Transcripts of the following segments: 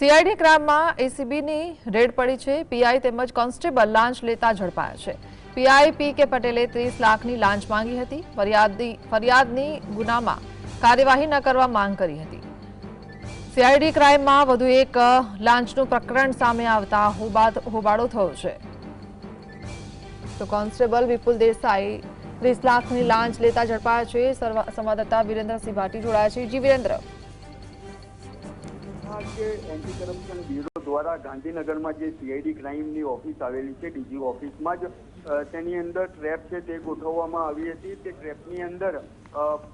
CID क्राइमમાં एसीबीની red પડી છે। PI તેમજ કોન્સ્ટેબલ લાંચ લેતા ઝડપાયા છે। પીઆઈ પીકે પટેલે 30 લાખની લાંચ માંગી હતી। ફરિયાદની ગુનામાં કાર્યવાહી ન કરવા માંગ કરી હતી। सीआईडी क्राइमમાં વધુ એક લાંચનું પ્રકરણ સામે આવતા હોબાળો થયો છે। તો કોન્સ્ટેબલ વિપુલ દેસાઈ 30 લાખની લાંચ લેતા ઝડપાયા છે। સંવાદદાતા વિરેન્દ્રસિંહ ભાટી જોડાયા છે। જી વિરેન્દ્ર, એન્ટી કરપ્શન બ્યુરો દ્વારા ગાંધીનગરમાં જે સીઆઈડી ક્રાઇમની ઓફિસ આવેલી છે, ડીજી ઓફિસમાં જ તેની અંદર ટ્રેપ છે તે ગોઠવવામાં આવી હતી। તે ટ્રેપની અંદર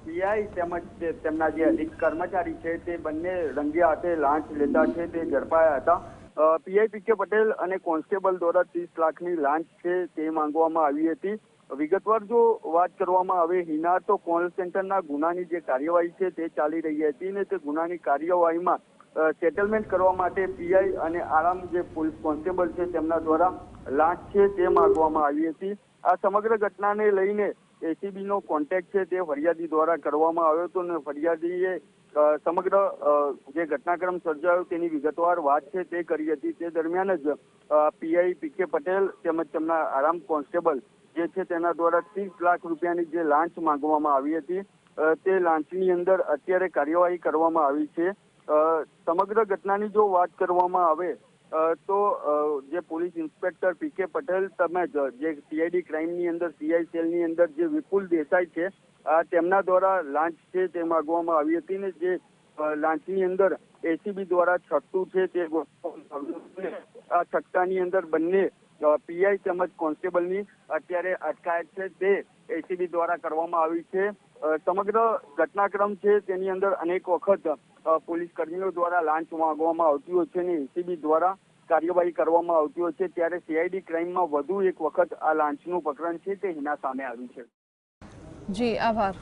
પીઆઈ તેમજ તેમના જે અધિક કર્મચારી છે તે બંને રંગે હાથે લાંચ લેતા છે તે ઝડપાયા હતા। પીઆઈ પીકે પટેલ અને કોન્સ્ટેબલ દ્વારા 30 લાખની લાંચ છે તે માંગવામાં આવી હતી। વિગતવાર જો વાત કરવામાં આવે હિના, તો કોલ સેન્ટરના ગુનાની જે કાર્યવાહી છે તે ચાલી રહી હતી ને તે ગુનાની કાર્યવાહીમાં સેટલમેન્ટ કરવા માટે પીઆઈ અને આરામ જે પોલીસ કોન્સ્ટેબલ છે તેમના દ્વારા લાંચ છે તે માંગવામાં આવી હતી। આ સમગ્ર ઘટનાને લઈને એસીબીનો કોન્ટેક્ટ છે તે ફરિયાદી દ્વારા કરવામાં આવ્યો હતો અને ફરિયાદીએ સમગ્ર જે ઘટનાક્રમ સર્જાયો તેની વિગતવાર વાત છે તે કરી હતી। તે દરમિયાન જ પીઆઈ પીકે પટેલ તેમજ તેમના આરામ કોન્સ્ટેબલ જે છે તેના દ્વારા 30 લાખ રૂપિયાની જે લાંચ માંગવામાં આવી હતી તે લાંચની અંદર અત્યારે કાર્યવાહી કરવામાં આવી છે। સમગ્ર ઘટનાની જો વાત કરવામાં આવે તો જે પોલીસ ઇન્સ્પેક્ટર પીકે પટેલ તેમજ જે સીઆઈડી ક્રાઇમની અંદર સીઆઈ સેલની અંદર જે વિપુલ દેસાઈ છે તેમના દ્વારા લાંચ છે તે માંગવામાં આવી હતી ને જે લાંચની અંદર એસીબી દ્વારા છટ્ટું છે તે આ છટ્ટાની અંદર બંને પીઆઈ તેમજ કોન્સ્ટેબલની અત્યારે અટકાયત છે તે એસીબી દ્વારા કરવામાં આવી છે। સમગ્ર ઘટનાક્રમ છે તેની અંદર અનેક વખત પોલીસ કર્મીઓ દ્વારા લાંચ માંગવામાં આવતી હોય છે અને એસીબી દ્વારા કાર્યવાહી કરવામાં આવતી હોય છે। ત્યારે સીઆઈડી ક્રાઇમમાં વધુ એક વખત આ લાંચનું પ્રકરણ છે તે હિના સામે આવ્યું છે। જી આભાર।